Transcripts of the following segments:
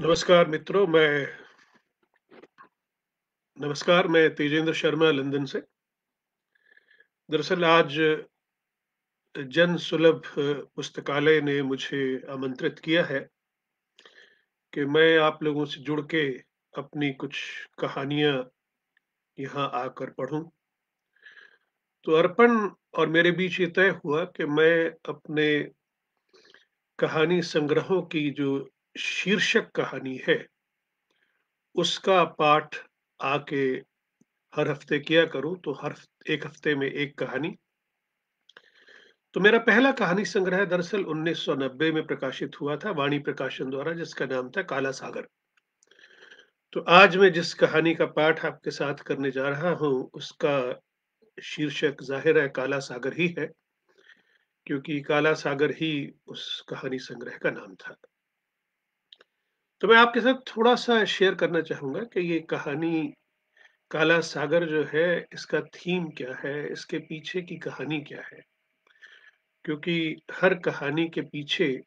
नमस्कार मित्रों, मैं तेजेंद्र शर्मा लंदन से। दरअसल आज जन सुलभ पुस्तकालय ने मुझे आमंत्रित किया है कि मैं आप लोगों से जुड़ के अपनी कुछ कहानियाँ यहाँ आकर पढूँ। तो अर्पण और मेरे बीच ये तय हुआ कि मैं अपने कहानी संग्रहों की जो शीर्षक कहानी है, उसका पाठ आके हर हफ्ते किया करूँ, तो हर 1 हफ्ते में 1 कहानी। तो मेरा पहला कहानी संग्रह दरअसल 1990 में प्रकाशित हुआ था वाणी प्रकाशन द्वारा, जिसका नाम था काला सागर। तो आज मैं जिस कहानी का पाठ आपके साथ करने जा रहा हूँ, उसका शीर्षक ज़ाहिर है काला सागर ही है, क्योंकि काला सागर ही उस कहानी संग्रह का नाम था। तो मैं आपके साथ थोड़ा-सा शेयर करना चाहूँगा कि ये कहानी काला सागर जो है, इसका थीम क्या है, इसके पीछे की कहानी क्या है? क्योंकि हर कहानी के पीछे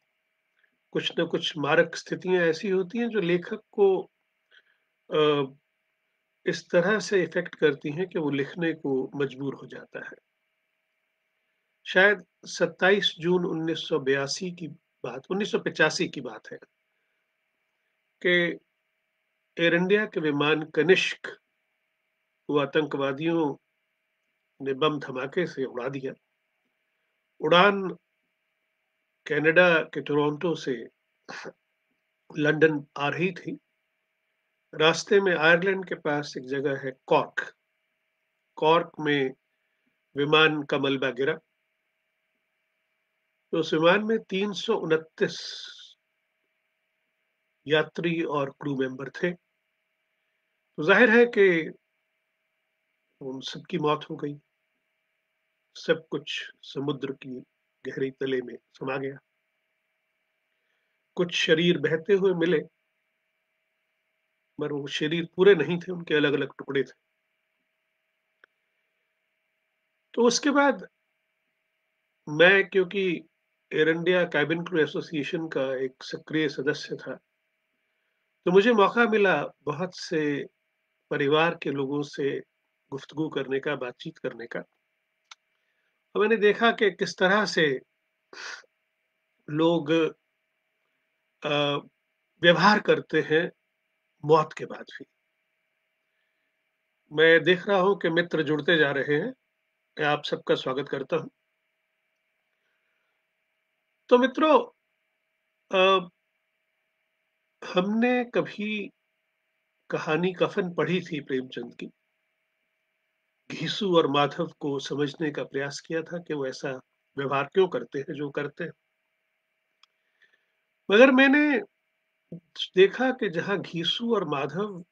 कुछ न कुछ मारक स्थितियाँ ऐसी होती हैं जो लेखक को अ, इस तरह से इफ़ेक्ट करती हैं कि वो लिखने को मजबूर हो जाता है। शायद 27 जून 1982 की 1985 की बात है कि एयर इंडिया के विमान कनिष्क को आतंकवादियों ने बम धमाके से उड़ा दिया। उड़ान कनाडा के टोरंटो से लंदन आ रही थी। रास्ते में आयरलैंड के पास एक जगह है कॉर्क। कॉर्क में विमान का मलबा गिरा। तो उस विमान में 329 यात्री और क्रू मेंबर थे। तो ज़ाहिर है कि उन सबकी मौत हो गई। सब कुछ समुद्र की गहरी तले में समा गया। कुछ शरीर बहते हुए मिले, मगर वो शरीर पूरे नहीं थे, उनके अलग-अलग टुकड़े थे। तो उसके बाद मैं, क्योंकि air India cabin crew association का एक सक्रिय सदस्य था, तो मुझे मौका मिला बहुत से परिवार के लोगों से गुफ्तगू करने का, बातचीत करने का। और मैंने देखा कि किस तरह से लोग अ, व्यवहार करते हैं मौत के बाद भी। मैं देख रहा हूँ कि मित्र जुड़ते जा रहे हैं। मैं आप सबका स्वागत करता हूँ। तो मित्रों, अ, हमने कभी कहानी कफन पढ़ी थी प्रेमचंद की। घीसू और माधव को समझने का प्रयास किया था कि वो ऐसा व्यवहार क्यों करते हैं जो करते हैं। मगर मैंने देखा कि जहाँ घीसू और माधव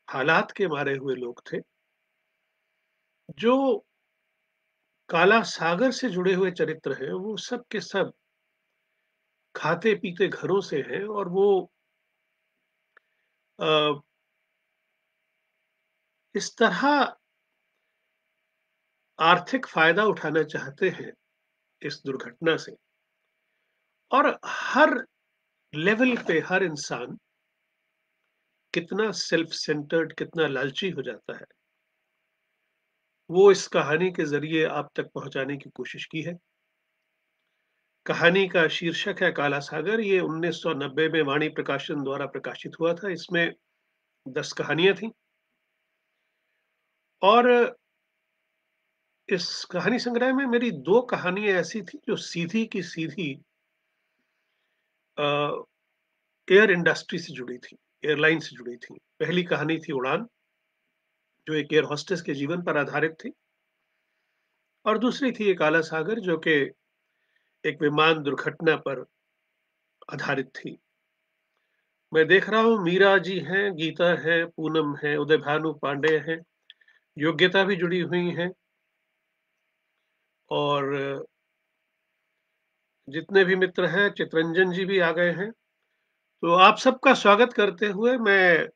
हालात के मारे हुए लोग थे, जो काला सागर से जुड़े हुए चरित्र हैं, वो सब के सब खाते-पीते घरों से हैं और वो अ, इस तरह आर्थिक फ़ायदा उठाना चाहते हैं इस दुर्घटना से। और हर लेवल पे हर इंसान कितना सेल्फ सेंटर्ड, कितना लालची हो जाता है, वो इस कहानी के ज़रिए आप तक पहुँचाने की कोशिश की है। कहानी का शीर्षक है काला सागर। ये 1990 में वाणी प्रकाशन द्वारा प्रकाशित हुआ था। इसमें 10 कहानियाँ थीं और इस कहानी संग्रह में मेरी 2 कहानियाँ ऐसी थी जो सीधी की सीधी अ, एयर इंडस्ट्री से जुड़ी थी, एयरलाइन से जुड़ी थी। पहली कहानी थी उड़ान, जो एक एयर होस्टेस के जीवन पर आधारित थी, और दूसरी थी ये काला सागर, जो कि एक विमान दुर्घटना पर आधारित थी। मैं देख रहा हूँ मीरा जी हैं, गीता है, पूनम है, उदय भानु पांडे हैं, योग्यता भी जुड़ी हुई हैं और जितने भी मित्र हैं, चितरंजन जी भी आ गए हैं। तो आप सबका स्वागत करते हुए मैं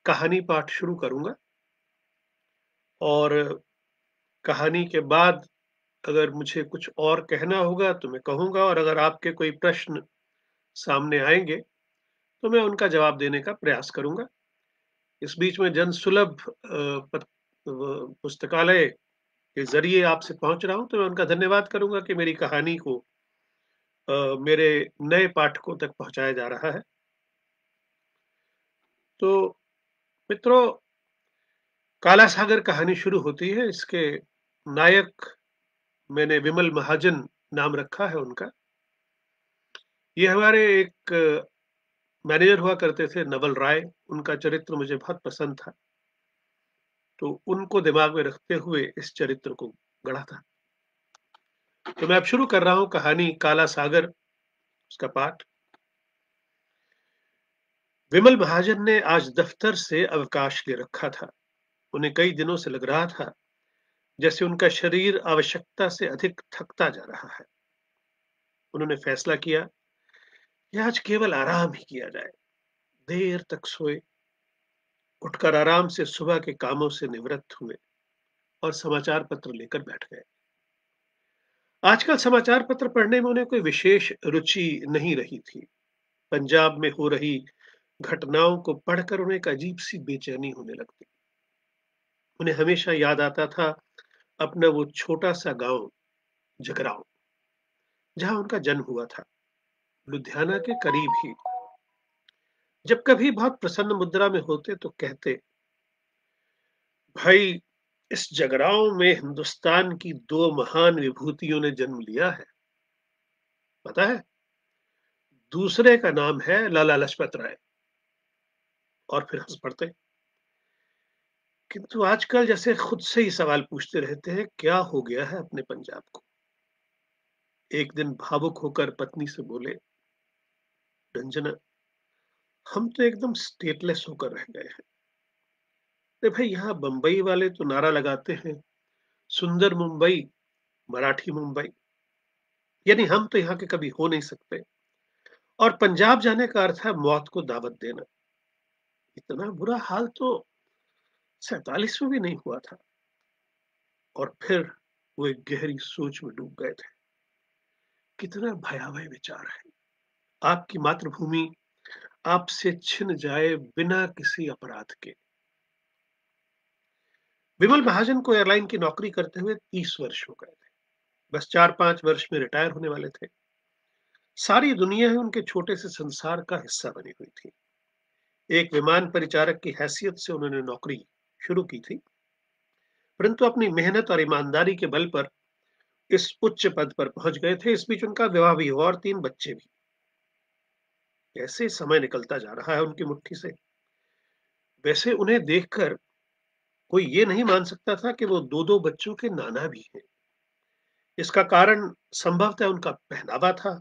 कहानी पाठ शुरू करूँगा और कहानी के बाद अगर मुझे कुछ और कहना होगा तो मैं कहूँगा, और अगर आपके कोई प्रश्न सामने आएँगे तो मैं उनका जवाब देने का प्रयास करूँगा। इस बीच में जनसुलभ पुस्तकालय के ज़रिए आपसे पहुँच रहा हूँ, तो मैं उनका धन्यवाद करूँगा कि मेरी कहानी को मेरे नए पाठकों तक पहुँचाया जा रहा है। तो मित्रों, काला सागर कहानी शुरू होती है। इसके नायक मैंने विमल महाजन नाम रखा है उनका। ये हमारे एक मैनेजर हुआ करते थे नवल राय, उनका चरित्र मुझे बहुत पसंद था, तो उनको दिमाग में रखते हुए इस चरित्र को गढ़ा था। तो मैं अब शुरू कर रहा हूँ कहानी काला सागर, उसका पाठ। विमल महाजन ने आज दफ्तर से अवकाश ले रखा था। उन्हें कई दिनों से लग रहा था जैसे उनका शरीर आवश्यकता से अधिक थकता जा रहा है। उन्होंने फैसला किया कि आज केवल आराम ही किया जाए। देर तक सोए, उठकर आराम से सुबह के कामों से निवृत्त हुए और समाचार पत्र लेकर बैठ गए। आजकल समाचार पत्र पढ़ने में उन्हें कोई विशेष रुचि नहीं रही थी। पंजाब में हो रही घटनाओं को पढ़कर उन्हें एक अजीब सी बेचैनी होने लगती। उन्हें हमेशा याद आता था अपना वो छोटा सा गांव जगरांव, जहां उनका जन्म हुआ था, लुधियाना के करीब ही। जब कभी बहुत प्रसन्न मुद्रा में होते तो कहते, भाई, इस जगरांव में हिंदुस्तान की दो महान विभूतियों ने जन्म लिया है, पता है? दूसरे का नाम है लाला लाजपत राय। और फिर हंस पड़ते। किंतु आजकल जैसे खुद से ही सवाल पूछते रहते हैं, क्या हो गया है अपने पंजाब को। एक दिन भावुक होकर पत्नी से बोले, रंजना, हम तो एकदम स्टेटलेस होकर रह गए हैं। अरे भाई, यहाँ बंबई वाले तो नारा लगाते हैं, सुंदर मुंबई, मराठी मुंबई। यानी हम तो यहाँ के कभी हो नहीं सकते। और पंजाब जाने का अर्थ है मौत को दावत देना। इतना बुरा हाल तो 47 में भी नहीं हुआ था। और फिर वो एक गहरी सोच में डूब गए थे। कितना भयावह विचार है। आपकी मातृभूमि आपसे छिन जाए बिना किसी अपराध के। विमल महाजन को एयरलाइन की नौकरी करते हुए 30 वर्ष हो गए थे। बस 4-5 वर्ष में रिटायर होने वाले थे। सारी दुनिया ही उनके छोटे से संसार का हिस्सा बनी हुई थी। एक विमान परिचारक की हैसियत से उन्होंने नौकरी शुरू की थी, परंतु अपनी मेहनत और ईमानदारी के बल पर इस उच्च पद पर पहुंच गए थे। इस बीच उनका विवाह भी हुआ और 3 बच्चे भी। कैसे समय निकलता जा रहा है उनकी मुट्ठी से। वैसे उन्हें देखकर कोई ये नहीं मान सकता था कि वो 2-2 बच्चों के नाना भी हैं। इसका कारण संभवतः उनका पहनावा था,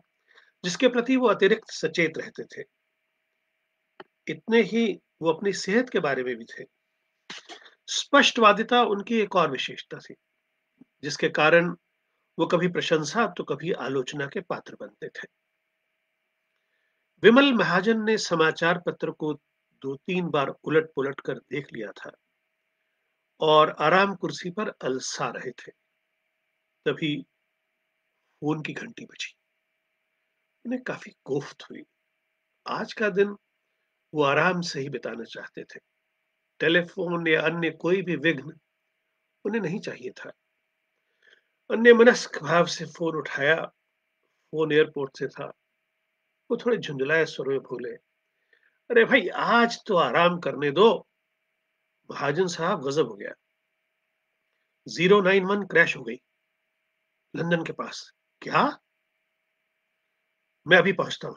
जिसके प्रति वो अतिरिक्त सचेत रहते थे। इतने ही वो अपनी सेहत के बारे में भी थे। स्पष्टवादिता उनकी एक और विशेषता थी, जिसके कारण वो कभी प्रशंसा तो कभी आलोचना के पात्र बनते थे। विमल महाजन ने समाचार पत्र को 2-3 बार उलट-पुलट कर देख लिया था और आराम कुर्सी पर अलसा रहे थे। तभी फोन की घंटी बजी। उन्हें काफी कोफ्त हुई। आज का दिन वो आराम से ही बिताना चाहते थे। टेलीफोन या अन्य कोई भी विघ्न उन्हें नहीं चाहिए था। अन्यमनस्क भाव से फोन उठाया। फोन एयरपोर्ट से था। वो थोड़े झुंझलाए स्वर में बोले, अरे भाई, आज तो आराम करने दो। महाजन साहब, गजब हो गया। 091 क्रैश हो गई लंदन के पास। क्या? मैं अभी पहुंचता हूं।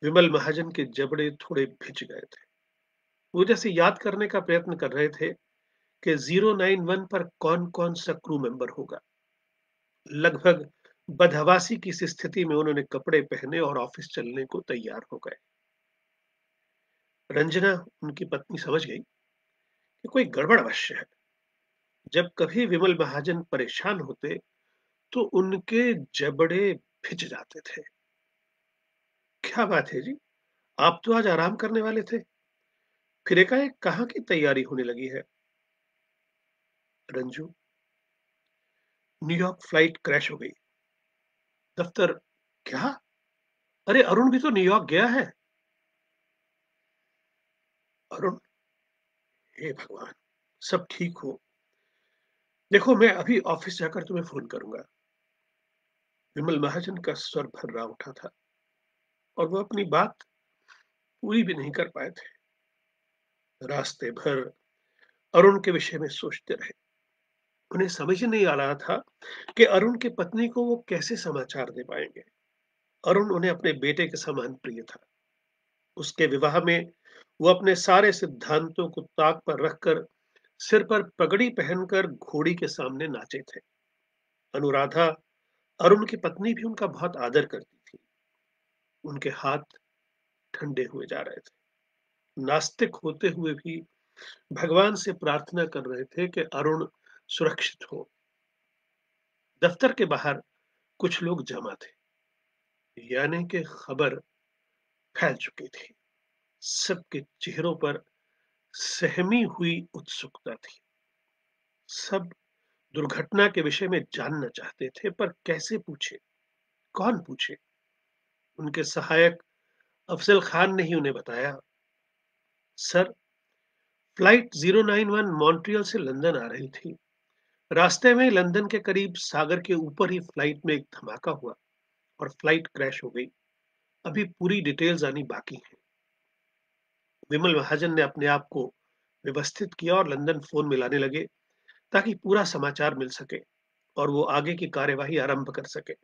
विमल महाजन के जबड़े थोड़े भिज गए थे। वो जैसे याद करने का प्रयत्न कर रहे थे कि 091 पर कौन कौन सा क्रू मेंबर होगा। लगभग बदहवासी की इस स्थिति में उन्होंने कपड़े पहने और ऑफिस चलने को तैयार हो गए। रंजना, उनकी पत्नी, समझ गई कि कोई गड़बड़ अवश्य है। जब कभी विमल महाजन परेशान होते तो उनके जबड़े भिज जाते थे। क्या बात है जी, आप तो आज आराम करने वाले थे, फिर एकाएक कहाँ की तैयारी होने लगी है। रंजू, न्यूयॉर्क फ्लाइट क्रैश हो गई। दफ्तर? क्या? अरे अरुण भी तो न्यूयॉर्क गया है। अरुण, हे भगवान, सब ठीक हो। देखो मैं अभी ऑफिस जाकर तुम्हें फोन करूंगा। विमल महाजन का स्वर भर्रा उठा था और वो अपनी बात पूरी भी नहीं कर पाए थे। रास्ते भर अरुण के विषय में सोचते रहे। उन्हें समझ ही नहीं आ रहा था कि अरुण की पत्नी को वो कैसे समाचार दे पाएंगे। अरुण उन्हें अपने बेटे के समान प्रिय था। उसके विवाह में वो अपने सारे सिद्धांतों को ताक पर रखकर सिर पर पगड़ी पहनकर घोड़ी के सामने नाचे थे। अनुराधा, अरुण की पत्नी, भी उनका बहुत आदर करती थी। उनके हाथ ठंडे हुए जा रहे थे। नास्तिक होते हुए भी भगवान से प्रार्थना कर रहे थे कि अरुण सुरक्षित हो। दफ्तर के बाहर कुछ लोग जमा थे, यानी कि खबर फैल चुकी थी। सबके चेहरों पर सहमी हुई उत्सुकता थी। सब दुर्घटना के विषय में जानना चाहते थे, पर कैसे पूछे, कौन पूछे? उनके सहायक अफजल खान ने ही उन्हें बताया। सर, फ्लाइट 091 मॉन्ट्रियल से लंदन आ रही थी। रास्ते में लंदन के करीब सागर के ऊपर ही फ्लाइट में एक धमाका हुआ और फ्लाइट क्रैश हो गई। अभी पूरी डिटेल्स आनी बाकी है। विमल महाजन ने अपने आप को व्यवस्थित किया और लंदन फोन मिलाने लगे ताकि पूरा समाचार मिल सके और वो आगे की कार्यवाही आरंभ कर सके।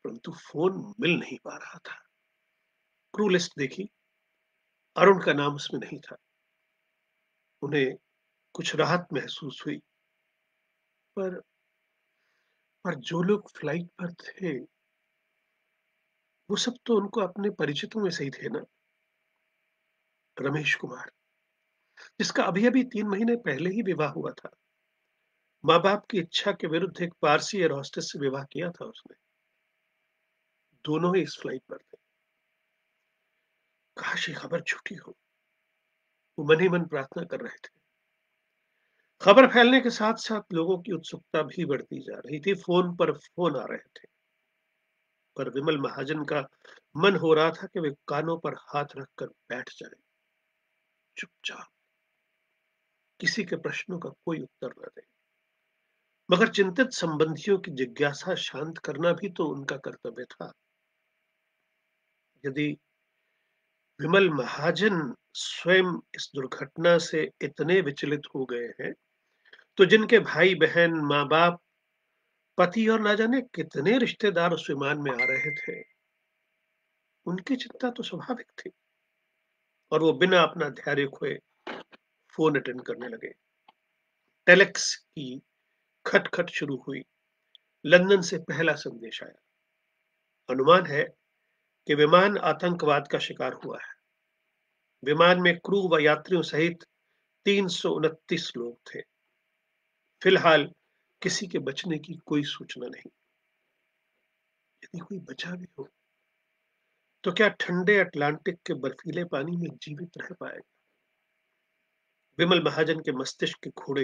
परंतु फोन मिल नहीं पा रहा था। क्रू लिस्ट देखी, अरुण का नाम उसमें नहीं था। उन्हें कुछ राहत महसूस हुई, पर जो लोग फ्लाइट पर थे वो सब तो उनको अपने परिचितों में से ही थे ना। रमेश कुमार, जिसका अभी अभी 3 महीने पहले ही विवाह हुआ था। माँ बाप की इच्छा के विरुद्ध एक पारसी एयर होस्टेस से विवाह किया था उसने। दोनों ही इस फ्लाइट पर थे। काश ये खबर झूठी हो। वो मन ही मन प्रार्थना कर रहे थे। खबर फैलने के साथ साथ लोगों की उत्सुकता भी बढ़ती जा रही थी। फोन पर फोन आ रहे थे, पर विमल महाजन का मन हो रहा था कि वे कानों पर हाथ रखकर बैठ जाएं, चुपचाप, किसी के प्रश्नों का कोई उत्तर न दें। मगर चिंतित संबंधियों की जिज्ञासा शांत करना भी तो उनका कर्तव्य था। यदि विमल महाजन स्वयं इस दुर्घटना से इतने विचलित हो गए हैं, तो जिनके भाई बहन, माँ बाप, पति और ना जाने कितने रिश्तेदार उस विमान में आ रहे थे, उनकी चिंता तो स्वाभाविक थी। और वो बिना अपना धैर्य खोए फोन अटेंड करने लगे। टेलेक्स की खटखट शुरू हुई। लंदन से पहला संदेश आया। अनुमान है कि विमान आतंकवाद का शिकार हुआ है। विमान में क्रू व यात्रियों सहित 329 लोग थे। फिलहाल किसी के बचने की कोई सूचना नहीं। यदि कोई बचा भी हो तो क्या ठंडे अटलांटिक के बर्फीले पानी में जीवित रह पाएगा? विमल महाजन के मस्तिष्क के घोड़े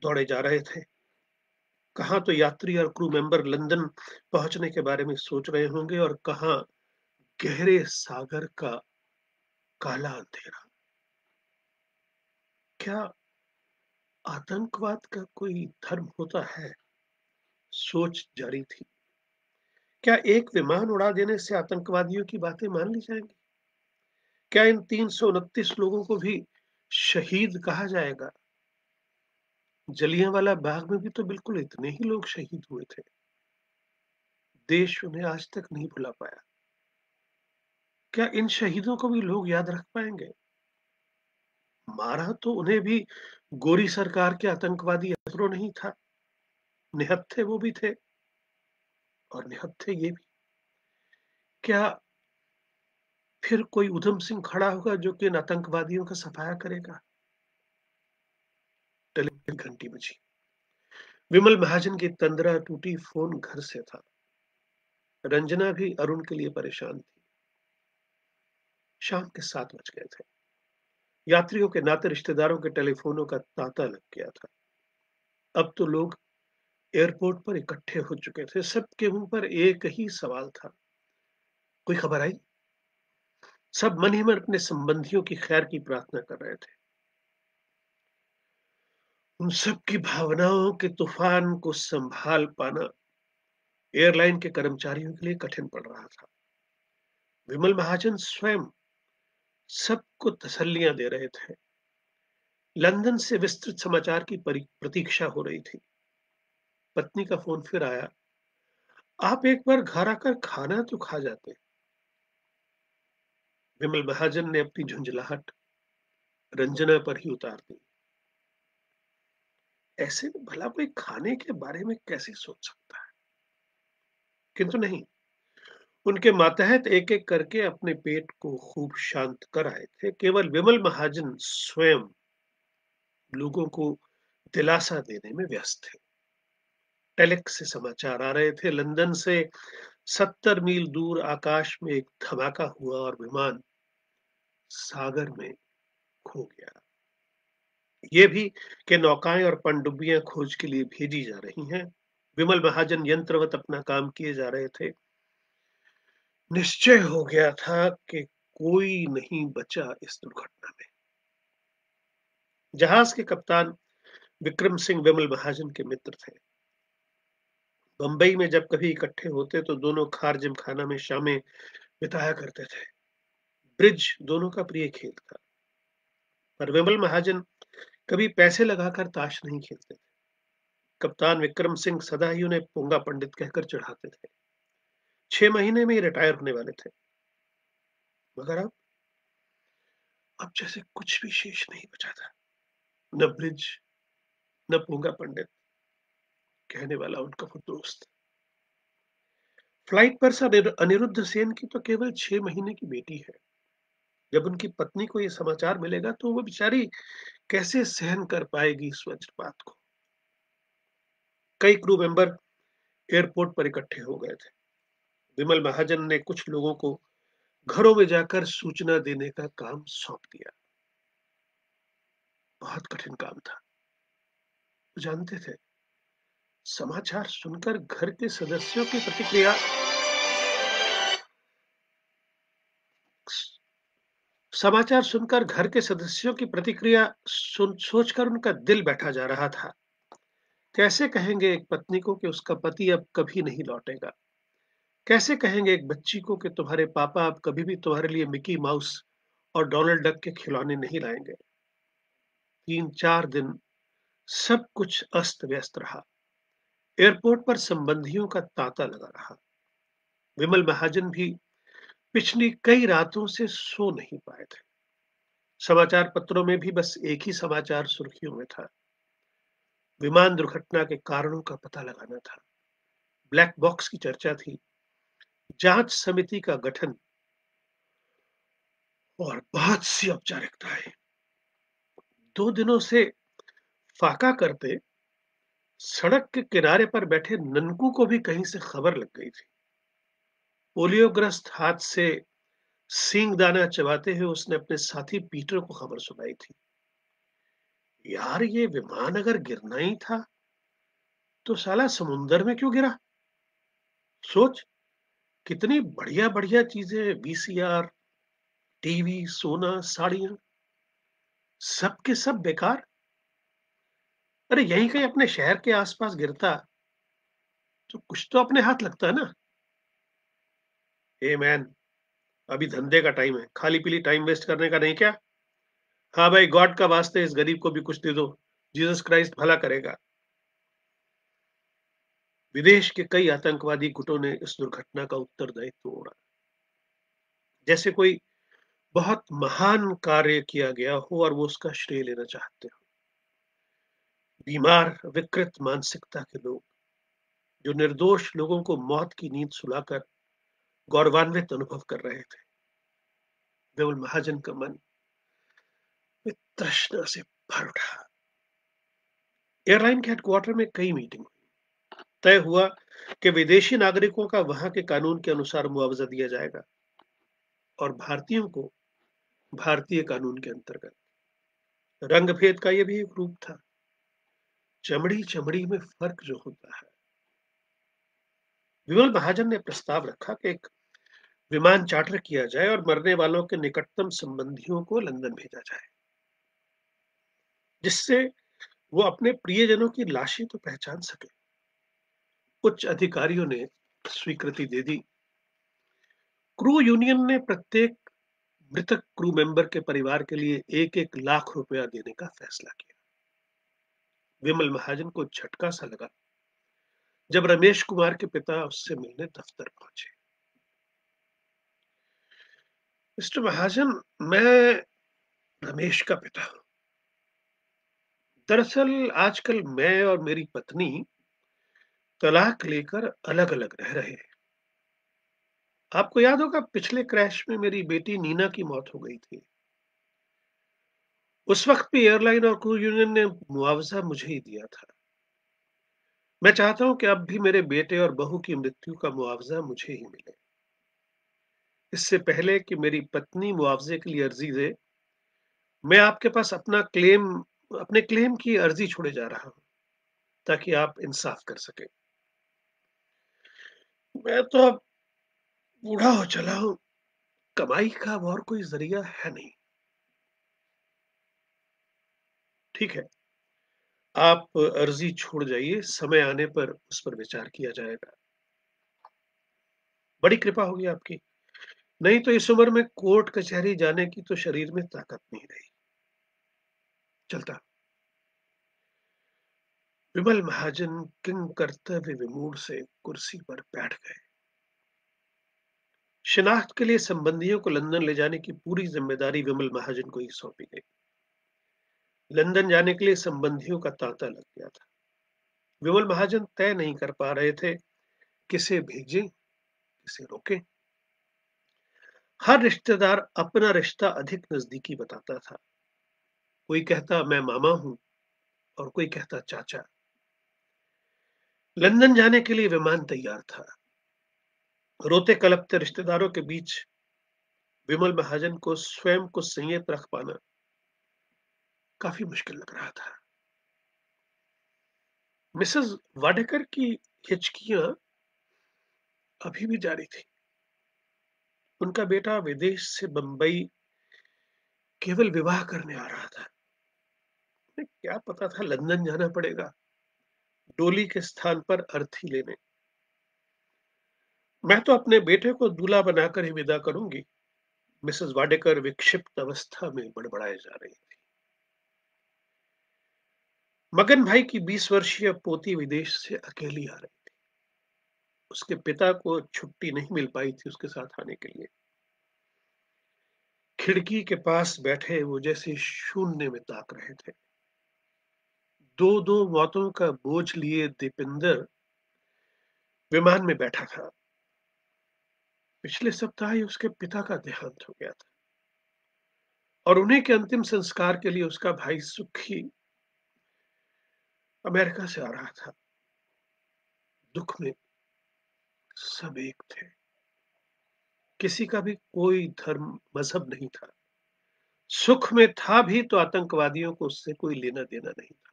दौड़े जा रहे थे। कहां तो यात्री और क्रू मेंबर लंदन पहुंचने के बारे में सोच रहे होंगे और कहां गहरे सागर का काला अंधेरा। क्या आतंकवाद का कोई धर्म होता है? सोच जारी थी। क्या एक विमान उड़ा देने से आतंकवादियों की बातें मान ली जाएंगी? क्या इन 329 लोगों को भी शहीद कहा जाएगा? जलियांवाला बाग में भी तो बिल्कुल इतने ही लोग शहीद हुए थे। देश उन्हें आज तक नहीं भुला पाया। क्या इन शहीदों को भी लोग याद रख पाएंगे? मारा तो उन्हें भी गोरी सरकार के आतंकवादी असरों नहीं था। निहत्थे वो भी थे और निहत्थे ये भी। क्या फिर कोई उधम सिंह खड़ा होगा जो कि इन आतंकवादियों का सफाया करेगा? टेलीफोन घंटी बजी। विमल महाजन की तंद्रा टूटी। फोन घर से था। रंजना भी अरुण के लिए परेशान थी। शाम के 7 बज गए थे। यात्रियों के नाते रिश्तेदारों के टेलीफोनों का तांता लग गया था। अब तो लोग एयरपोर्ट पर इकट्ठे हो चुके थे। सबके मुंह पर एक ही सवाल था। कोई खबर आई? सब मन ही मन अपने संबंधियों की खैर की प्रार्थना कर रहे थे। उन सब की भावनाओं के तूफान को संभाल पाना एयरलाइन के कर्मचारियों के लिए कठिन पड़ रहा था। विमल महाजन स्वयं सबको तसल्लियां दे रहे थे। लंदन से विस्तृत समाचार की प्रतीक्षा हो रही थी। पत्नी का फोन फिर आया। आप एक बार घर आकर खाना तो खा जाते। विमल महाजन ने अपनी झुंझलाहट रंजना पर ही उतार दी। ऐसे में भला कोई खाने के बारे में कैसे सोच सकता है? किंतु नहीं, उनके मातहत एक एक करके अपने पेट को खूब शांत कर आए थे। केवल विमल महाजन स्वयं लोगों को दिलासा देने में व्यस्त थे। टेलेक्स से समाचार आ रहे थे। लंदन से 70 मील दूर आकाश में एक धमाका हुआ और विमान सागर में खो गया। ये भी कि नौकाएं और पनडुब्बियां खोज के लिए भेजी जा रही हैं। विमल महाजन यंत्रवत अपना काम किए जा रहे थे। निश्चय हो गया था कि कोई नहीं बचा इस दुर्घटना में। जहाज के कप्तान विक्रम सिंह विमल महाजन के मित्र थे। बंबई में जब कभी इकट्ठे होते तो दोनों खार जिमखाना में शामें बिताया करते थे। ब्रिज दोनों का प्रिय खेल था। पर विमल महाजन कभी पैसे लगाकर ताश नहीं खेलते थे। कप्तान विक्रम सिंह सदा ही उन्हें पोंगा पंडित कहकर चढ़ाते थे। 6 महीने में ही रिटायर होने वाले थे। मगर अब जैसे कुछ भी शेष नहीं बचा था। न ब्रिज, न पोंगा पंडित, कहने वाला उनका वो दोस्त। फ्लाइट पर सर अनिरुद्ध सेन की तो केवल 6 महीने की बेटी है। जब उनकी पत्नी को ये समाचार मिलेगा तो वो बेचारी कैसे सहन कर पाएगी इस वज्रपात को? कई क्रू मेंबर एयरपोर्ट पर इकट्ठे हो गए थे। विमल महाजन ने कुछ लोगों को घरों में जाकर सूचना देने का काम सौंप दिया। बहुत कठिन काम था। वो जानते थे, समाचार सुनकर घर के सदस्यों की प्रतिक्रिया समाचार सुनकर घर के सदस्यों की प्रतिक्रिया सोचकर उनका दिल बैठा जा रहा था। कैसे कहेंगे एक पत्नी को कि उसका पति अब कभी नहीं लौटेगा? कैसे कहेंगे एक बच्ची को कि तुम्हारे पापा अब कभी भी तुम्हारे लिए मिकी माउस और डोनाल्ड डक के खिलौने नहीं लाएंगे? 3-4 दिन सब कुछ अस्त व्यस्त रहा। एयरपोर्ट पर संबंधियों का तांता लगा रहा। विमल महाजन भी पिछली कई रातों से सो नहीं पाए थे। समाचार पत्रों में भी बस एक ही समाचार सुर्खियों में था। विमान दुर्घटना के कारणों का पता लगाना था। ब्लैक बॉक्स की चर्चा थी। जांच समिति का गठन और बहुत सी औपचारिकताएं। 2 दिनों से फाका करते सड़क के किनारे पर बैठे ननकू को भी कहीं से खबर लग गई थी। पोलियोग्रस्त हाथ से सींगदाना चबाते हुए उसने अपने साथी पीटर को खबर सुनाई थी। यार, ये विमान अगर गिरना ही था तो साला समुंदर में क्यों गिरा? सोच, कितनी बढ़िया बढ़िया चीजें, वीसीआर, टीवी, सोना, साड़ियां, सब के सब बेकार। अरे यहीं कहीं अपने शहर के आसपास गिरता तो कुछ तो अपने हाथ लगता है ना। ए मैन, अभी धंधे का टाइम है, खाली पीली टाइम वेस्ट करने का नहीं क्या? हाँ भाई, गॉड का वास्ते इस गरीब को भी कुछ दे दो। जीसस क्राइस्ट भला करेगा। विदेश के कई आतंकवादी गुटों ने इस दुर्घटना का उत्तरदायित्व ओढ़ा, जैसे कोई बहुत महान कार्य किया गया हो और वो उसका श्रेय लेना चाहते हो। बीमार विकृत मानसिकता के लोग जो निर्दोष लोगों को मौत की नींद सुलाकर गौरवान्वित अनुभव कर रहे थे। विमल महाजन का मन तृष्णा से भर उठा। एयरलाइन के हेडक्वार्टर में कई मीटिंग हुई। तय हुआ कि विदेशी नागरिकों का वहां के कानून के अनुसार मुआवजा दिया जाएगा और भारतीयों को भारतीय कानून के अंतर्गत। रंग भेद का यह भी एक रूप था। चमड़ी चमड़ी में फर्क जो होता है। विमल महाजन ने प्रस्ताव रखा कि एक विमान चार्टर किया जाए और मरने वालों के निकटतम संबंधियों को लंदन भेजा जाए, जिससे वो अपने प्रियजनों की लाशें तो पहचान सके। उच्च अधिकारियों ने स्वीकृति दे दी। क्रू यूनियन ने प्रत्येक मृतक क्रू मेंबर के परिवार के लिए 1-1 लाख रुपया देने का फैसला किया। विमल महाजन को झटका सा लगा जब रमेश कुमार के पिता उससे मिलने दफ्तर पहुंचे। मिस्टर महाजन, मैं रमेश का पिता हूं। दरअसल आजकल मैं और मेरी पत्नी तलाक लेकर अलग अलग रह रहे हैं। आपको याद होगा, पिछले क्रैश में मेरी बेटी नीना की मौत हो गई थी। उस वक्त भी एयरलाइन और क्रू यूनियन ने मुआवजा मुझे ही दिया था। मैं चाहता हूं कि अब भी मेरे बेटे और बहू की मृत्यु का मुआवजा मुझे ही मिले। इससे पहले कि मेरी पत्नी मुआवजे के लिए अर्जी दे, मैं आपके पास अपने क्लेम की अर्जी छोड़े जा रहा हूं, ताकि आप इंसाफ कर सके। मैं तो अब बूढ़ा हो चला हूं, कमाई का अब और कोई जरिया है नहीं। ठीक है, आप अर्जी छोड़ जाइए, समय आने पर उस पर विचार किया जाएगा। बड़ी कृपा होगी आपकी। नहीं तो इस उम्र में कोर्ट कचहरी जाने की तो शरीर में ताकत नहीं रही। चलता। विमल महाजन किंग कर्तव्य विमूढ़ से कुर्सी पर बैठ गए। शिनाख्त के लिए संबंधियों को लंदन ले जाने की पूरी जिम्मेदारी विमल महाजन को ही सौंपी गई। लंदन जाने के लिए संबंधियों का तांता लग गया था। विमल महाजन तय नहीं कर पा रहे थे किसे भेजें, किसे रोकें। हर रिश्तेदार अपना रिश्ता अधिक नजदीकी बताता था। कोई कहता मैं मामा हूं और कोई कहता चाचा। लंदन जाने के लिए विमान तैयार था। रोते कलपते रिश्तेदारों के बीच विमल महाजन को स्वयं को संयत रख पाना काफी मुश्किल लग रहा था। मिसेस वाडेकर की हिचकियां अभी भी जारी थी। उनका बेटा विदेश से बंबई केवल विवाह करने आ रहा था। उन्हें क्या पता था लंदन जाना पड़ेगा, डोली के स्थान पर अर्थी लेने। मैं तो अपने बेटे को दूल्हा बनाकर ही विदा करूंगी। मिसेस वाडेकर विक्षिप्त अवस्था में बड़बड़ाए जा रही थी। मगन भाई की 20 वर्षीय पोती विदेश से अकेली आ रही। उसके पिता को छुट्टी नहीं मिल पाई थी उसके साथ आने के लिए। खिड़की के पास बैठे वो जैसे शून्य में ताक रहे थे। दो दो मौतों का बोझ लिए दीपिंदर विमान में बैठा था। पिछले सप्ताह ही उसके पिता का देहांत हो गया था और उन्हीं के अंतिम संस्कार के लिए उसका भाई सुखी अमेरिका से आ रहा था। दुख में सब एक थे। किसी का भी कोई धर्म मजहब नहीं था। सुख में था भी तो आतंकवादियों को उससे कोई लेना देना नहीं था।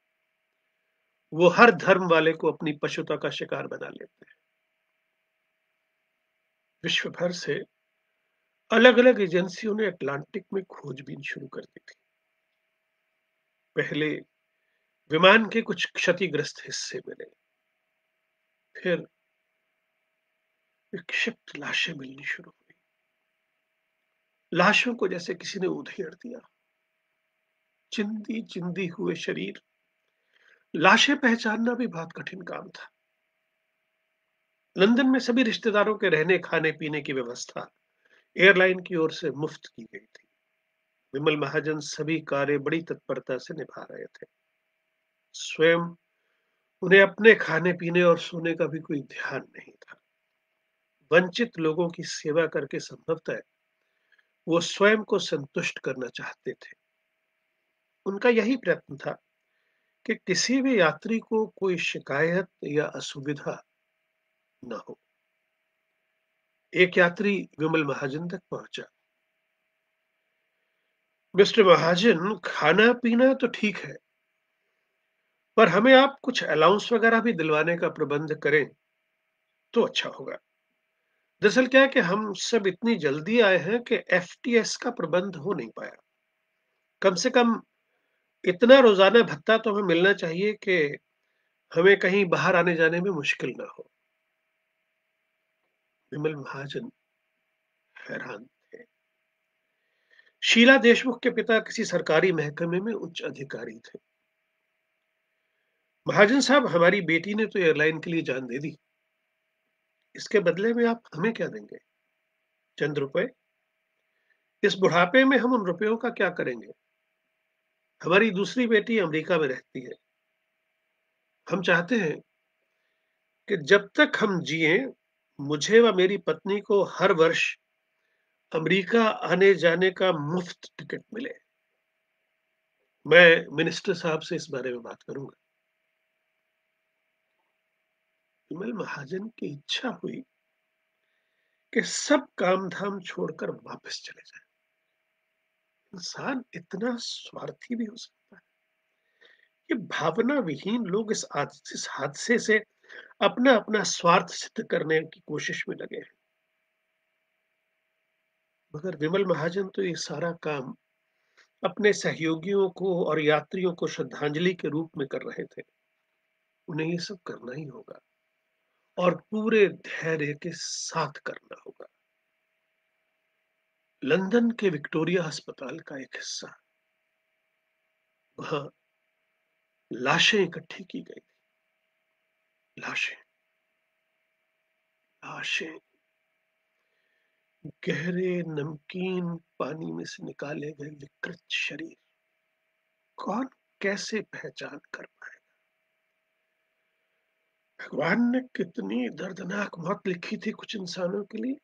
वो हर धर्म वाले को अपनी पशुता का शिकार बना लेते हैं। विश्व भर से अलग अलग एजेंसियों ने अटलांटिक में खोजबीन शुरू कर दी थी। पहले विमान के कुछ क्षतिग्रस्त हिस्से मिले, फिर विक्षिप्त लाशें मिलनी शुरू हुई। लाशों को जैसे किसी ने उधेड़ दिया। चिंदी चिंदी हुए शरीर, लाशें पहचानना भी बहुत कठिन काम था। लंदन में सभी रिश्तेदारों के रहने खाने पीने की व्यवस्था एयरलाइन की ओर से मुफ्त की गई थी। विमल महाजन सभी कार्य बड़ी तत्परता से निभा रहे थे। स्वयं उन्हें अपने खाने पीने और सोने का भी कोई ध्यान नहीं था। वंचित लोगों की सेवा करके संभवतः वो स्वयं को संतुष्ट करना चाहते थे। उनका यही प्रयत्न था कि किसी भी यात्री को कोई शिकायत या असुविधा न हो। एक यात्री विमल महाजन तक पहुंचा। मिस्टर महाजन, खाना पीना तो ठीक है, पर हमें आप कुछ अलाउंस वगैरह भी दिलवाने का प्रबंध करें तो अच्छा होगा। दरअसल क्या है कि हम सब इतनी जल्दी आए हैं कि एफटीएस का प्रबंध हो नहीं पाया। कम से कम इतना रोज़ाना भत्ता तो हमें मिलना चाहिए कि हमें कहीं बाहर आने-जाने में मुश्किल ना हो। विमल महाजन हैरान थे। शीला देशमुख के पिता किसी सरकारी महकमे में उच्च अधिकारी थे। महाजन साहब, हमारी बेटी ने तो एयरलाइन के लिए जान दे दी। इसके बदले में आप हमें क्या देंगे? चंद रुपए? इस बुढ़ापे में हम उन रुपयों का क्या करेंगे? हमारी दूसरी बेटी अमेरिका में रहती है। हम चाहते हैं कि जब तक हम जिए, मुझे व मेरी पत्नी को हर वर्ष अमेरिका आने-जाने का मुफ्त टिकट मिले। मैं मिनिस्टर साहब से इस बारे में बात करूँगा। विमल महाजन की इच्छा हुई कि सब काम-धाम छोड़कर वापस चले जाएँ। इंसान इतना स्वार्थी भी हो सकता है? ये भावना विहीन लोग इस हादसे से अपना-अपना स्वार्थ सिद्ध करने की कोशिश में लगे हैं। मगर विमल महाजन तो ये सारा काम अपने सहयोगियों को और यात्रियों को श्रद्धांजलि के रूप में कर रहे थे। उन्हें ये सब करना ही होगा और पूरे धैर्य के साथ करना होगा। लंदन के विक्टोरिया अस्पताल का एक हिस्सा, वहां लाशें इकट्ठी की गई थी। लाशें, लाशें, गहरे नमकीन पानी में से निकाले गए विकृत शरीर। कौन कैसे पहचान कर पाए? भगवान ने कितनी दर्दनाक मौत लिखी थी कुछ इंसानों के लिए।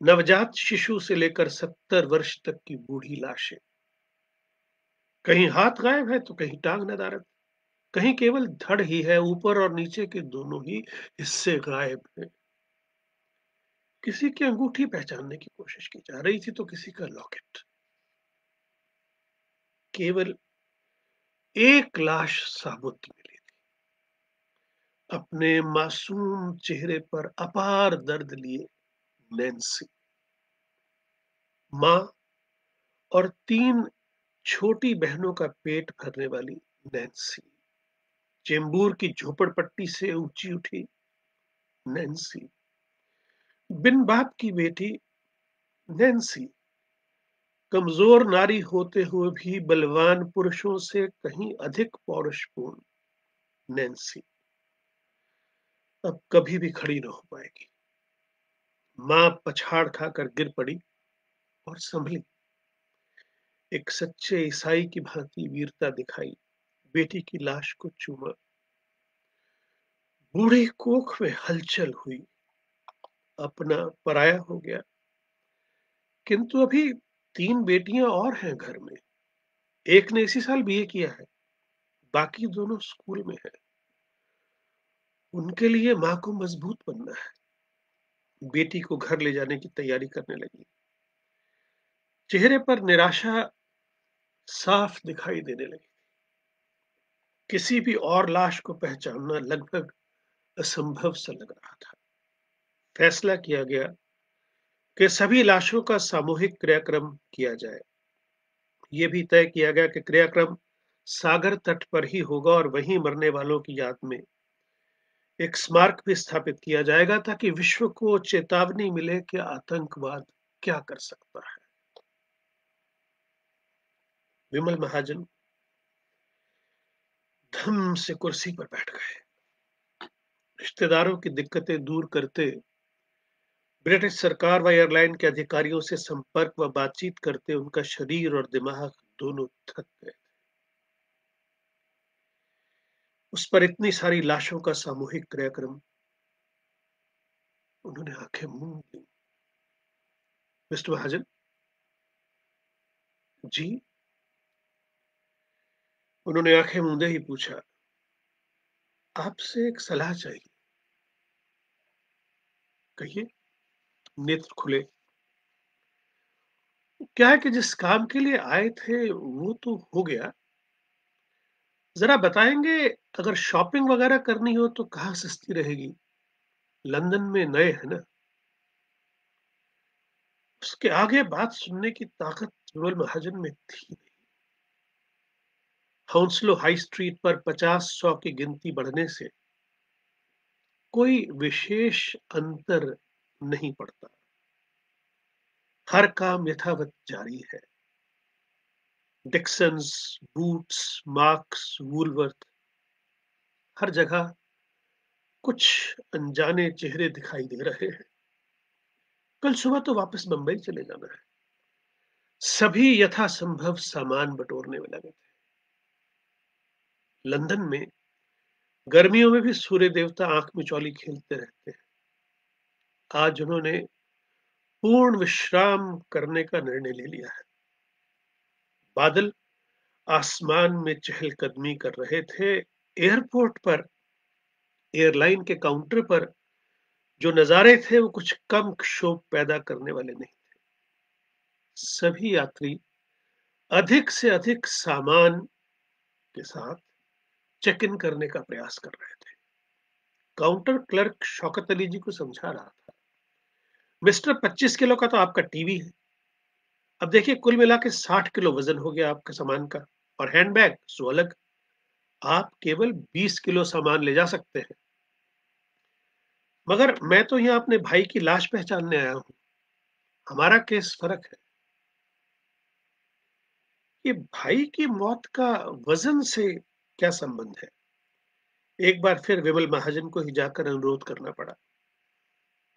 नवजात शिशु से लेकर 70 वर्ष तक की बूढ़ी लाशें। कहीं हाथ गायब है तो कहीं टांग नदारद, कहीं केवल धड़ ही है, ऊपर और नीचे के दोनों ही हिस्से गायब हैं। किसी की अंगूठी पहचानने की कोशिश की जा रही थी तो किसी का लॉकेट। केवल एक लाश साबुत मिली थी, अपने मासूम चेहरे पर अपार दर्द लिए नैन्सी, माँ और 3 छोटी बहनों का पेट भरने वाली नैन्सी, चेंबूर की झोपड़पट्टी से ऊंची उठी नैन्सी, बिन बाप की बेटी नैन्सी, कमजोर नारी होते हुए भी बलवान पुरुषों से कहीं अधिक पौरुषपूर्ण नैन्सी, अब कभी भी खड़ी न हो पाएगी। मां पछाड़ खाकर गिर पड़ी और संभली। एक सच्चे ईसाई की भांति वीरता दिखाई, बेटी की लाश को चूमा। बूढ़ी कोख में हलचल हुई, अपना पराया हो गया। किंतु अभी 3 बेटियां और हैं घर में। एक ने इसी साल बीए किया है, बाकी दोनों स्कूल में है। उनके लिए मां को मजबूत बनना है। बेटी को घर ले जाने की तैयारी करने लगी। चेहरे पर निराशा साफ दिखाई देने लगी। किसी भी और लाश को पहचानना लगभग असंभव सा लग रहा था। फैसला किया गया कि सभी लाशों का सामूहिक क्रियाक्रम किया जाए। ये भी तय किया गया कि क्रियाक्रम सागर तट पर ही होगा और वहीं मरने वालों की याद में एक स्मारक भी स्थापित किया जाएगा ताकि विश्व को चेतावनी मिले कि आतंकवाद क्या कर सकता है। विमल महाजन धम से कुर्सी पर बैठ गए। रिश्तेदारों की दिक्कतें दूर करते, ब्रिटिश सरकार व एयरलाइन के अधिकारियों से संपर्क व बातचीत करते उनका शरीर और दिमाग दोनों थक गए। उस पर इतनी सारी लाशों का सामूहिक क्रियाक्रम, उन्होंने आंखें मूंद ली। मिस्टर महाजन जी, उन्होंने आंखें मूंदे ही पूछा, आपसे एक सलाह चाहिए। कहिए। नेत्र खुले। क्या है कि जिस काम के लिए आए थे वो तो हो गया। जरा बताएंगे, अगर शॉपिंग वगैरह करनी हो तो कहाँ सस्ती रहेगी? लंदन में नए हैं ना। उसके आगे बात सुनने की ताकत विमल महाजन में थी नहीं। हाउंसलो हाई स्ट्रीट पर 50-100 की गिनती बढ़ने से कोई विशेष अंतर नहीं पड़ता। हर काम यथावत जारी है। डिक्सन्स, बूट्स, मार्क्स, वूलवर्थ, हर जगह कुछ अनजाने चेहरे दिखाई दे रहे हैं। कल सुबह तो वापस बंबई चले जाना है। सभी यथासंभव सामान बटोरने में लगे थे। लंदन में गर्मियों में भी सूर्य देवता आंख मिचौली खेलते रहते हैं। आज उन्होंने पूर्ण विश्राम करने का निर्णय ले लिया है। बादल आसमान में चहलकदमी कर रहे थे। एयरपोर्ट पर, एयरलाइन के काउंटर पर जो नजारे थे वो कुछ कम क्षोभ पैदा करने वाले नहीं। सभी यात्री अधिक से अधिक सामान के साथ चेक इन करने का प्रयास कर रहे थे। काउंटर क्लर्क शौकत अली जी को समझा रहा था, मिस्टर 25 किलो का तो आपका टीवी है। अब देखिए कुल मिला के 60 किलो वजन हो गया आपका सामान का, और हैंडबैग सो अलग। आप केवल 20 किलो सामान ले जा सकते हैं। मगर मैं तो यहाँ अपने भाई की लाश पहचानने आया हूँ। हमारा केस फर्क है। ये भाई की मौत का वजन से क्या संबंध है? एक बार फिर विमल महाजन को ही जाकर अनुरोध करना पड़ा।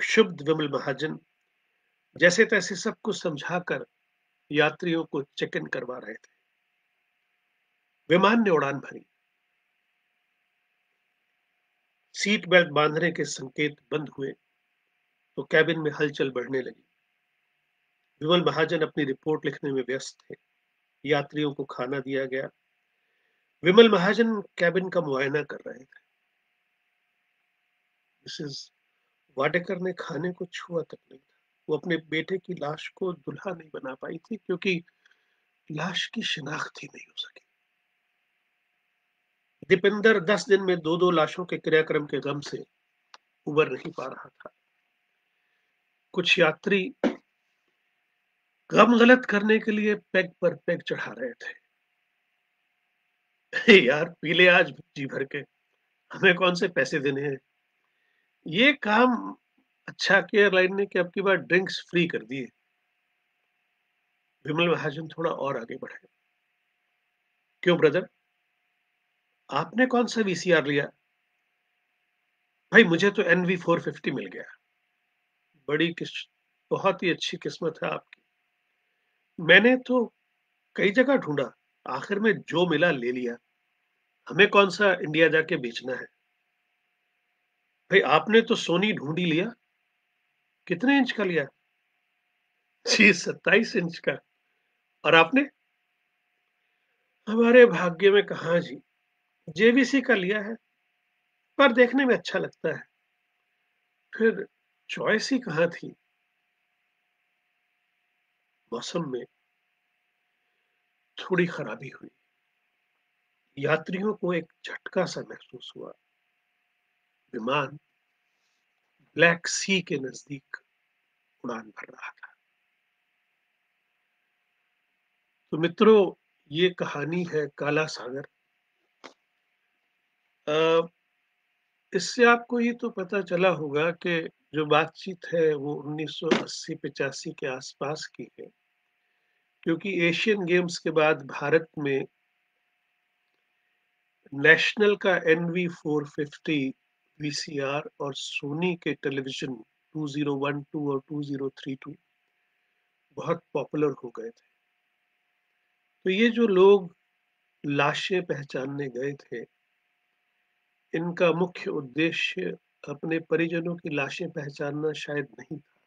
क्षुब्ध विमल महाजन जैसे तैसे सब कुछ समझाकर यात्रियों को चेक इन करवा रहे थे। विमान ने उड़ान भरी। सीट बेल्ट बांधने के संकेत बंद हुए तो कैबिन में हलचल बढ़ने लगी। विमल महाजन अपनी रिपोर्ट लिखने में व्यस्त थे। यात्रियों को खाना दिया गया। विमल महाजन कैबिन का मुआयना कर रहे थे। मिसेस वाडेकर ने खाने को छुआ तक नहीं था। वो अपने बेटे की लाश को दुल्हा नहीं बना पाई थी क्योंकि लाश की शिनाख्त ही नहीं हो सकी। दीपिंदर 10 दिन में दो दो लाशों के क्रियाक्रम के गम से उबर नहीं पा रहा था। कुछ यात्री गम गलत करने के लिए पेग पर पेग चढ़ा रहे थे। यार पी ले आज जी भर के, हमें कौन से पैसे देने हैं। ये काम अच्छा कि एयरलाइन ने कि अब की बार ड्रिंक्स फ्री कर दिए। विमल महाजन थोड़ा और आगे बढ़े। क्यों ब्रदर, आपने कौन सा वीसीआर लिया? भाई मुझे तो NV450 मिल गया। बड़ी किस बहुत ही अच्छी किस्मत है आपकी। मैंने तो कई जगह ढूंढा, आखिर में जो मिला ले लिया। हमें कौन सा इंडिया जाके बेचना है। भाई आपने तो सोनी ढूंढ ही लिया। कितने इंच का लिया? जी 27 इंच का। और आपने? हमारे भाग्य में कहा जी, JVC का लिया है, पर देखने में अच्छा लगता है। फिर चॉइस ही कहाँ थी। मौसम में थोड़ी खराबी हुई। यात्रियों को एक झटका सा महसूस हुआ। विमान ब्लैक सी के नजदीक उड़ान भर रहा था। तो मित्रों, ये कहानी है काला सागर। अ, इससे आपको ये तो पता चला होगा कि जो बातचीत है वो 1980-85 के आसपास की है, क्योंकि एशियन गेम्स के बाद भारत में नेशनल का NV450 VCR और सोनी के टेलीविजन 2012 और 2032 बहुत पॉपुलर हो गए थे। तो ये जो लोग लाशें पहचानने गए थे, इनका मुख्य उद्देश्य अपने परिजनों की लाशें पहचानना शायद नहीं था।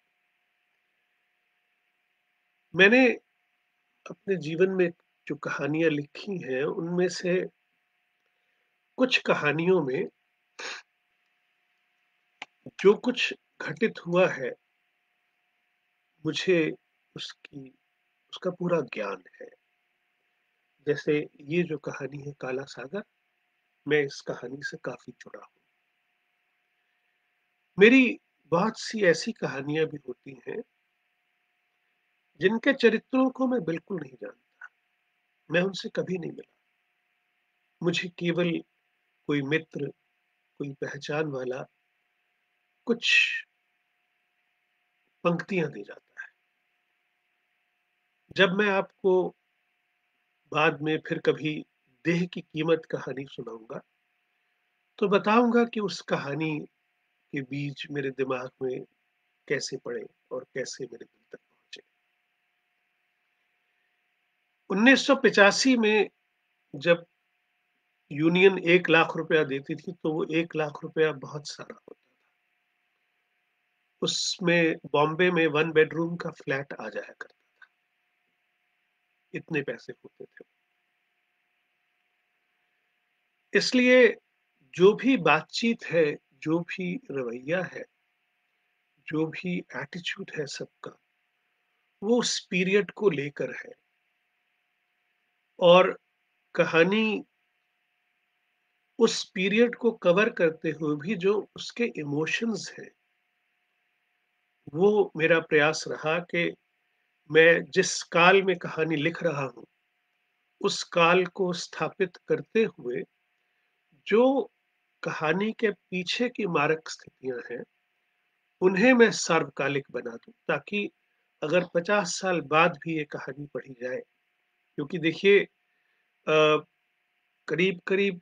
मैंने अपने जीवन में जो कहानियां लिखी हैं उनमें से कुछ कहानियों में जो कुछ घटित हुआ है, मुझे उसकी उसका पूरा ज्ञान है। जैसे ये जो कहानी है काला सागर, मैं इस कहानी से काफी जुड़ा हूँ। मेरी बहुत सी ऐसी कहानियां भी होती हैं जिनके चरित्रों को मैं बिल्कुल नहीं जानता। मैं उनसे कभी नहीं मिला। मुझे केवल कोई मित्र, कोई पहचान वाला कुछ पंक्तियाँ दे जाता है। जब मैं आपको बाद में फिर कभी देह की कीमत कहानी सुनाऊँगा, तो बताऊँगा कि उस कहानी के बीज मेरे दिमाग में कैसे पड़े और कैसे मेरे दिल तक पहुँचे। 1985 में जब यूनियन 1 लाख रुपया देती थी, तो वो 1 लाख रुपया बहुत सारा होता था। उसमें बॉम्बे में 1 बेडरूम का फ्लैट आ जाया करता, इतने पैसे होते थे। इसलिए जो भी बातचीत है, जो भी रवैया है, जो भी एटीट्यूड है सबका, वो उस पीरियड को लेकर है। और कहानी उस पीरियड को कवर करते हुए भी जो उसके इमोशंस हैं, वो मेरा प्रयास रहा कि मैं जिस काल में कहानी लिख रहा हूँ, उस काल को स्थापित करते हुए जो कहानी के पीछे की मारक स्थितियाँ हैं, उन्हें मैं सार्वकालिक बना दूँ, ताकि अगर 50 साल बाद भी ये कहानी पढ़ी जाए, क्योंकि देखिए करीब-करीब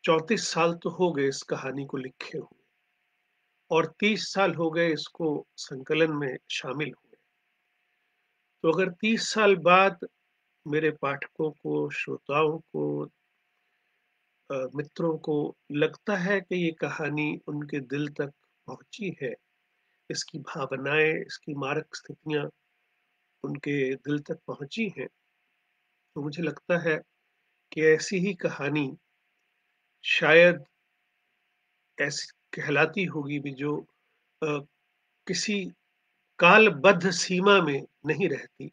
34 साल तो हो गए इस कहानी को लिखे हुए और 30 साल हो गए इसको संकलन में शामिल हुए। तो अगर 30 साल बाद मेरे पाठकों को, श्रोताओं को, मित्रों को लगता है कि ये कहानी उनके दिल तक पहुँची है, इसकी भावनाएँ, इसकी मारक स्थितियाँ उनके दिल तक पहुँची हैं, तो मुझे लगता है कि ऐसी ही कहानी शायद ऐसी कहलाती होगी भी जो अ, किसी कालबद्ध सीमा में नहीं रहती,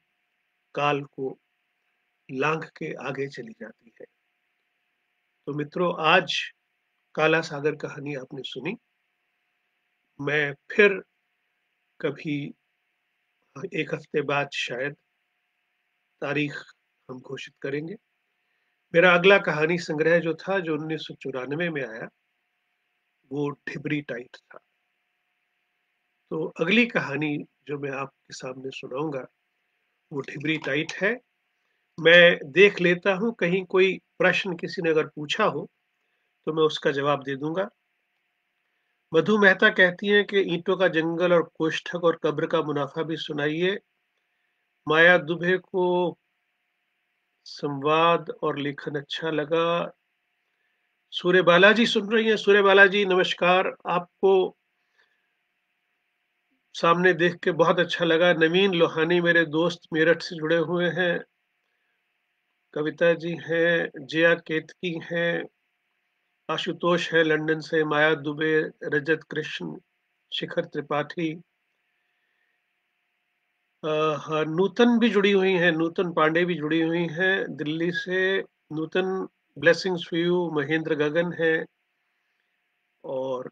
काल को लाँघ के आगे चली जाती है। तो मित्रों, आज काला सागर कहानी आपने सुनी। मैं फिर कभी 1 हफ्ते बाद शायद तारीख हम घोषित करेंगे। मेरा अगला कहानी संग्रह जो था, जो 1994 में आया, वो ढिबरी टाइट था। तो अगली कहानी जो मैं आपके सामने सुनाऊँगा, वो ढिबरी टाइट है। मैं देख लेता हूँ कहीं कोई प्रश्न किसी ने अगर पूछा हो, तो मैं उसका जवाब दे दूँगा। मधु मेहता कहती हैं कि ईंटों का जंगल और कोष्ठक और कब्र का मुनाफा भी सुनाइए। माया दुबे को संवाद और लेखन अच्छा लगा। सूर्य बालाजी सुन रही हैं? सूर्य बालाजी नमस्कार। आपको सामने देख के बहुत अच्छा लगा। नवीन लोहानी मेरे दोस्त मेरठ से जुड़े हुए हैं। कविता जी हैं, जया केतकी हैं, आशुतोष है लंदन से, माया दुबे, रजत कृष्ण, शिखर त्रिपाठी, हाँ, नूतन भी जुड़ी हुई हैं, नूतन पांडे भी जुड़ी हुई हैं दिल्ली से। नूतन ब्लेसिंग्स फॉर यू, महेंद्र गगन है और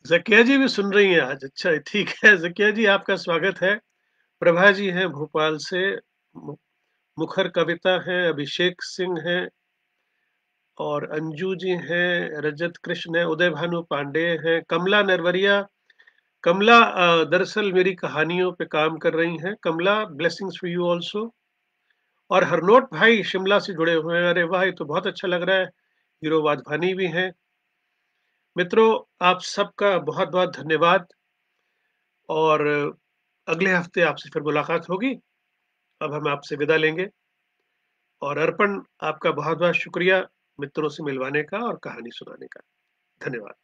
ज़किया जी भी सुन रही हैं आज। अच्छा, ठीक है, ज़किया जी आपका स्वागत है। प्रभा जी हैं भोपाल से, मु मुखर कविता हैं, अभिषेक सिंह हैं और अंजू जी हैं, रजत कृष्ण हैं, उदय भानु पांडे हैं, कमला नरवरिया। कमला दरअसल मेरी कहानियों पे काम कर रही हैं। कमला, ब्लेसिंग्स फॉर यू आल्सो। और हरनोट भाई शिमला से जुड़े हुए हैं। अरे वाह! ये तो बहुत अच्छा लग रहा है। हीरो वाधवानी भी हैं। मित्रों, आप सबका बहुत-बहुत धन्यवाद और अगले हफ्ते आपसे फिर मुलाकात होगी। अब हम आपसे विदा लेंगे और अर्पण, आपका बहुत-बहुत शुक्रिया मित्रों से मिलवाने का और कहानी सुनाने का। धन्यवाद।